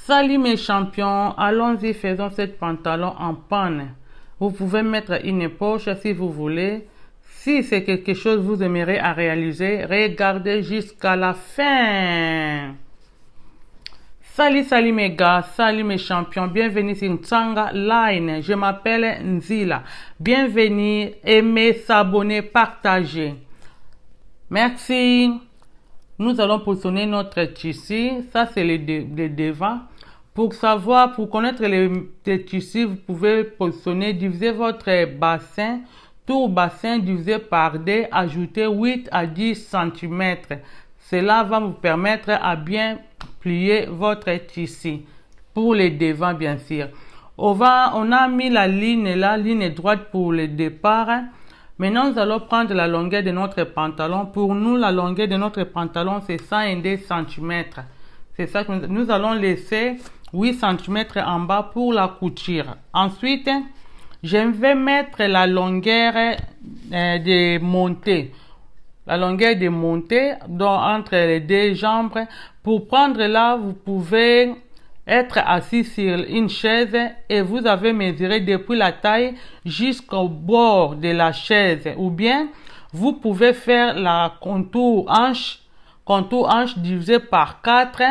Salut mes champions, allons-y, faisons cette pantalon en panne. Vous pouvez mettre une poche si vous voulez. Si c'est quelque chose que vous aimeriez à réaliser, regardez jusqu'à la fin. Salut mes gars, salut mes champions, bienvenue sur Tsanga Line. Je m'appelle Nzila. Bienvenue, aimez, s'abonner, partager. Merci. Nous allons positionner notre tissu. Ça, c'est le devant. Pour savoir, pour connaître les tissus, vous pouvez positionner, diviser votre bassin. Tout bassin divisé par 2, ajouter 8 à 10 cm. Cela va vous permettre à bien plier votre tissu. Pour les devants, bien sûr. On a mis la ligne là, ligne droite pour le départ. Maintenant, nous allons prendre la longueur de notre pantalon. Pour nous, la longueur de notre pantalon, c'est 102 cm. C'est ça que nous allons laisser 8 cm en bas pour la couture. Ensuite, je vais mettre la longueur de montée. La longueur de montée entre les deux jambes. Pour prendre là, vous pouvez être assis sur une chaise et vous avez mesuré depuis la taille jusqu'au bord de la chaise. Ou bien, vous pouvez faire la contour hanche divisé par 4.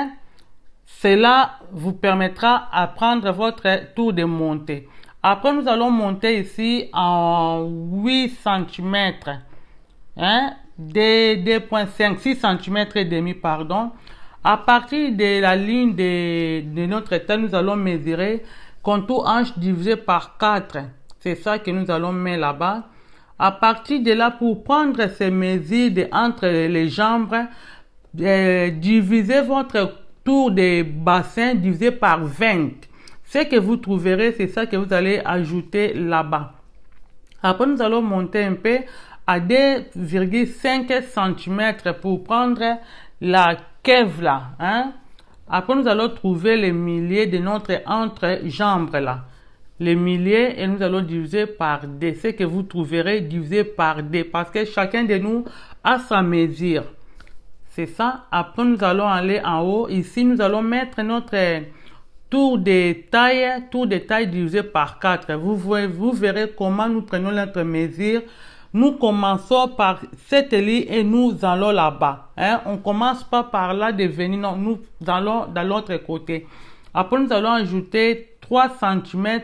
Cela vous permettra à prendre votre tour de montée. Après, nous allons monter ici en 8 cm. 2,5, 6 cm et demi, pardon. À partir de la ligne de notre taille, nous allons mesurer contour hanche divisé par 4. C'est ça que nous allons mettre là-bas. À partir de là, pour prendre ces mesures entre les jambes, divisez votre tour de bassin divisé par 20. Ce que vous trouverez, c'est ça que vous allez ajouter là-bas. Après, nous allons monter un peu à 2,5 cm pour prendre la kève là. Après, nous allons trouver les milliers de notre entrejambe là. Les milliers et nous allons diviser par 2. Ce que vous trouverez divisé par 2 parce que chacun de nous a sa mesure. C'est ça. Après, nous allons aller en haut. Ici, nous allons mettre notre tour de taille divisé par 4. Vous verrez comment nous prenons notre mesure. Nous commençons par cette ligne et nous allons là-bas. On commence pas par là de venir, non, nous allons dans l'autre côté. Après, nous allons ajouter 3 cm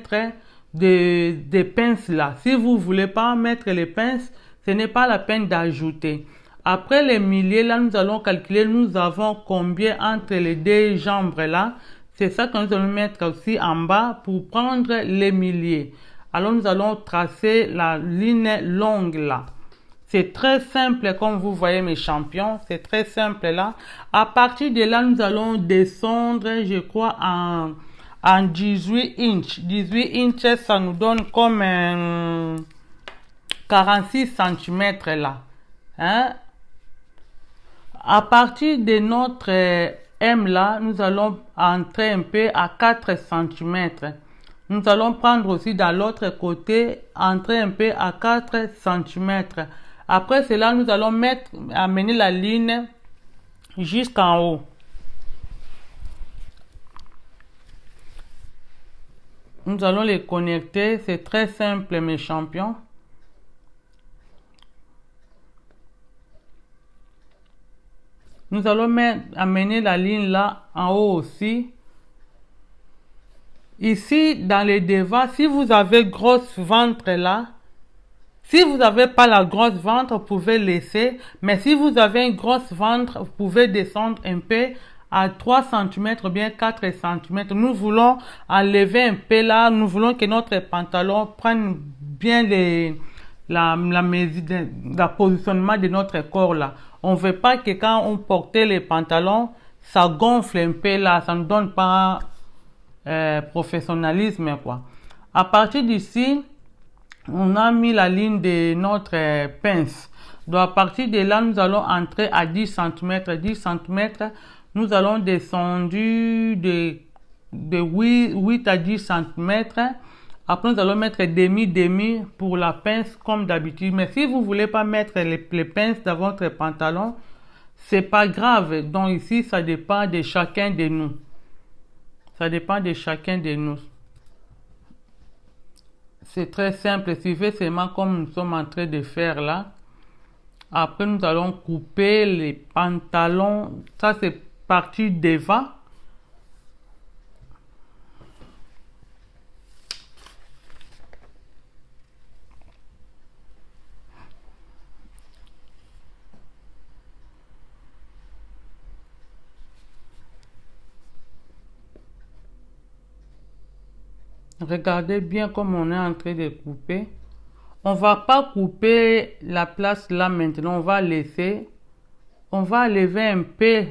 de pinces là. Si vous voulez pas mettre les pinces, ce n'est pas la peine d'ajouter. Après les milliers, là, nous allons calculer, nous avons combien entre les deux jambes là. C'est ça que nous allons mettre aussi en bas pour prendre les milliers. Alors, nous allons tracer la ligne longue là. C'est très simple comme vous voyez mes champions. C'est très simple là. À partir de là, nous allons descendre, je crois, en 18 inches. 18 inches, ça nous donne comme 46 cm là. À partir de notre M là, nous allons entrer un peu à 4 cm. Nous allons prendre aussi dans l'autre côté, entrer un peu à 4 cm. Après cela, nous allons amener la ligne jusqu'en haut. Nous allons les connecter. C'est très simple, mes champions. Nous allons amener la ligne là en haut aussi. Ici, dans les devants, si vous avez grosse ventre là, si vous n'avez pas la grosse ventre, vous pouvez laisser. Mais si vous avez une grosse ventre, vous pouvez descendre un peu à 3 cm ou bien 4 cm. Nous voulons enlever un peu là. Nous voulons que notre pantalon prenne bien la positionnement de notre corps là. On ne veut pas que quand on porte les pantalons, ça gonfle un peu là. Ça ne donne pas professionnalisme quoi. À partir d'ici, on a mis la ligne de notre pince. Donc à partir de là, nous allons entrer à 10 cm. 10 cm, nous allons descendre de 8 à 10 cm. Après, nous allons mettre demi pour la pince comme d'habitude. Mais si vous voulez pas mettre les pinces dans votre pantalon, c'est pas grave. Donc ici, ça dépend de chacun de nous. Ça dépend de chacun de nous. C'est très simple. Suivez seulement comme nous sommes en train de faire là. Après, nous allons couper les pantalons. Ça, c'est partie devant. Regardez bien comme on est en train de couper. On va pas couper la place là maintenant. On va laisser. On va lever un peu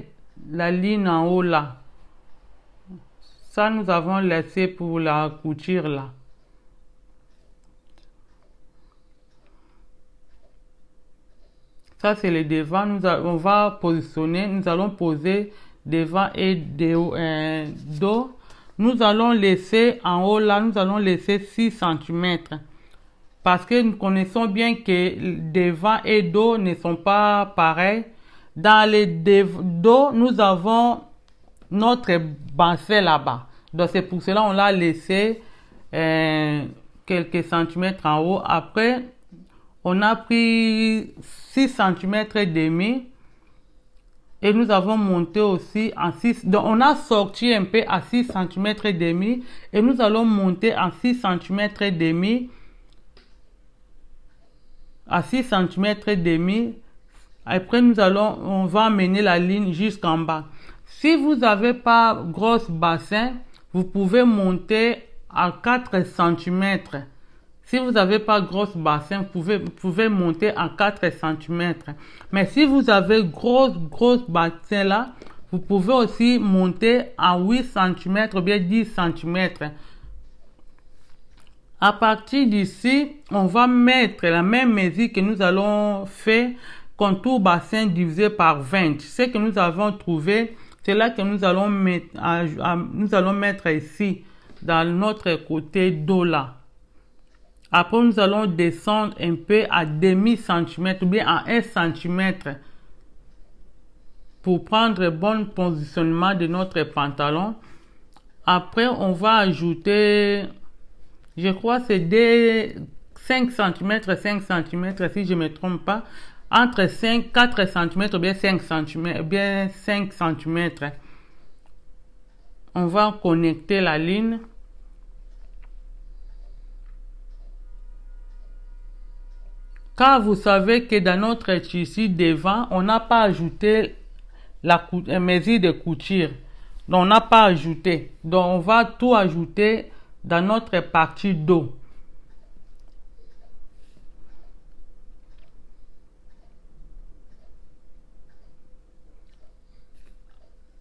la ligne en haut là. Ça, nous avons laissé pour la couture là. Ça, c'est le devant. On va positionner. Nous allons poser devant et dos. Nous allons laisser en haut là, nous allons laisser 6 cm. Parce que nous connaissons bien que devant et dos ne sont pas pareils. Dans les dos, nous avons notre bassin là-bas. Donc c'est pour cela qu'on l'a laissé quelques centimètres en haut. Après, on a pris 6 cm et demi. Et nous avons monté aussi en 6. Donc on a sorti un peu à 6 cm et demi. Et nous allons monter en 6 cm et demi. À 6 cm et demi. Après on va amener la ligne jusqu'en bas. Si vous n'avez pas gros bassin, vous pouvez monter à 4 cm. Si vous n'avez pas gros bassin, vous pouvez monter à 4 cm. Mais si vous avez gros bassin là, vous pouvez aussi monter à 8 cm ou bien 10 cm. À partir d'ici, on va mettre la même mesure que nous allons faire contour bassin divisé par 20. Ce que nous avons trouvé, c'est là que nous allons mettre ici, dans notre côté dos là. Après, nous allons descendre un peu à demi centimètre ou bien à 1 centimètre pour prendre un bon positionnement de notre pantalon. Après, on va ajouter, je crois c'est des 5 cm, 5 cm si je ne me trompe pas, entre 4 cm ou bien 5 cm, bien 5 cm. On va connecter la ligne. Car vous savez que dans notre tissu devant, on n'a pas ajouté la mesure de couture. Donc, on n'a pas ajouté. Donc, on va tout ajouter dans notre partie dos.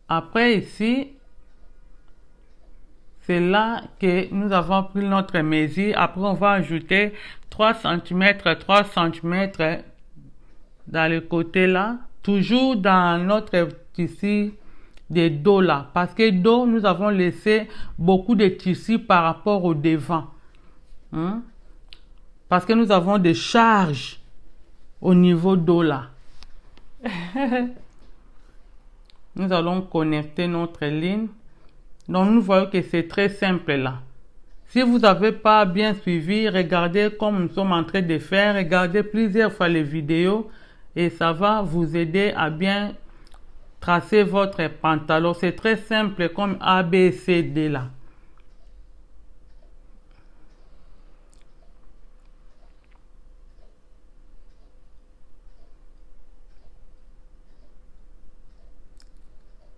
Après, ici, c'est là que nous avons pris notre mesure. Après, on va ajouter 3 cm dans le côté là. Toujours dans notre tissu de dos là. Parce que dos, nous avons laissé beaucoup de tissu par rapport au devant. Parce que nous avons des charges au niveau dos là. Nous allons connecter notre ligne. Donc, nous voyons que c'est très simple là. Si vous n'avez pas bien suivi, regardez comme nous sommes en train de faire. Regardez plusieurs fois les vidéos et ça va vous aider à bien tracer votre pantalon. C'est très simple comme A, B, C, D là.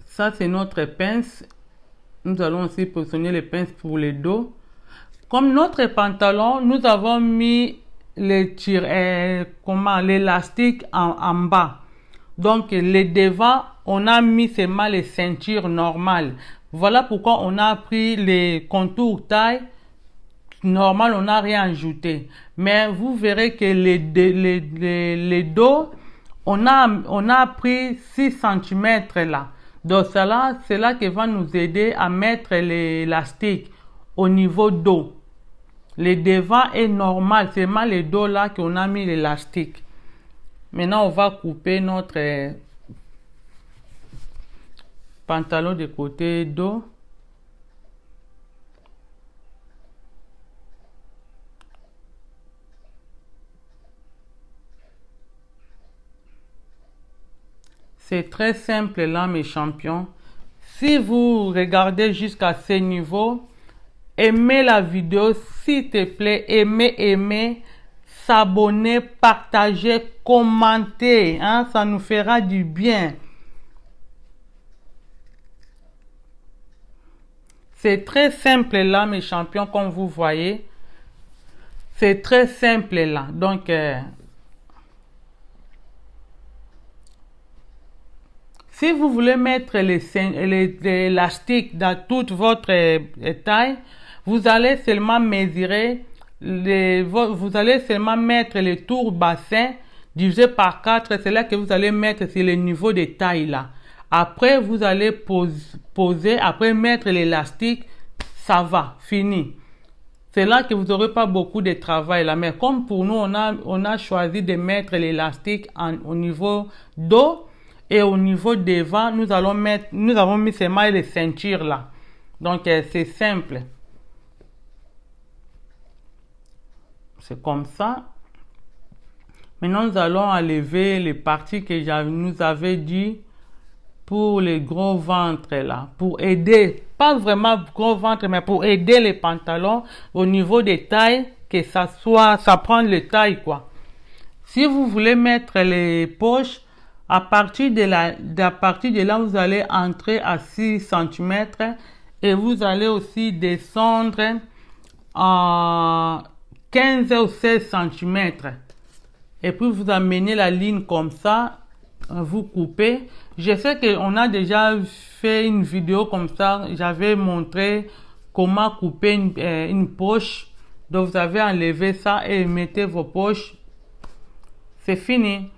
Ça, c'est notre pince. Nous allons aussi positionner les pinces pour le dos. Comme notre pantalon, nous avons mis l'élastique en bas. Donc, les devant, on a mis seulement les ceintures normales. Voilà pourquoi on a pris les contours taille normal, on n'a rien ajouté. Mais vous verrez que les dos, on a pris 6 cm là. Donc, c'est là qui va nous aider à mettre l'élastique au niveau dos. Le devant est normal, c'est seulement le dos là qu'on a mis l'élastique. Maintenant, on va couper notre pantalon de côté dos. C'est très simple là, mes champions. Si vous regardez jusqu'à ce niveau, aimez la vidéo, s'il te plaît, aimez, s'abonner, partager, commenter, hein, ça nous fera du bien. C'est très simple là, mes champions, comme vous voyez. C'est très simple là. Donc, si vous voulez mettre l'élastique dans toute votre taille, vous allez seulement mesurer, vous allez seulement mettre le tour bassin divisé par 4. C'est là que vous allez mettre sur le niveau de taille là. Après, vous allez poser, après mettre l'élastique, ça va, fini. C'est là que vous n'aurez pas beaucoup de travail là. Mais comme pour nous, on a choisi de mettre l'élastique au niveau dos et au niveau devant, nous avons mis seulement les ceintures là. Donc, c'est simple. C'est comme ça. Maintenant, nous allons enlever les parties que nous avais dit pour les gros ventres là. Pour aider, pas vraiment gros ventre, mais pour aider les pantalons au niveau des tailles, que ça prend les tailles quoi. Si vous voulez mettre les poches, à partir de là, vous allez entrer à 6 cm et vous allez aussi descendre à 15 ou 16 cm. Et puis vous amenez la ligne comme ça, vous coupez. Je sais qu'on a déjà fait une vidéo comme ça, j'avais montré comment couper une poche. Donc vous avez enlevé ça et mettez vos poches. C'est fini.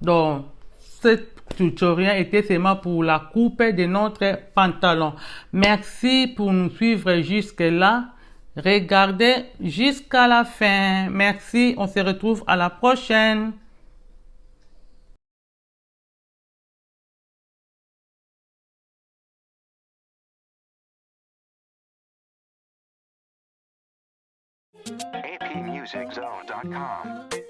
Donc, ce tutoriel était seulement pour la coupe de notre pantalon. Merci pour nous suivre jusque là. Regardez jusqu'à la fin. Merci. On se retrouve à la prochaine. APMusicZone.com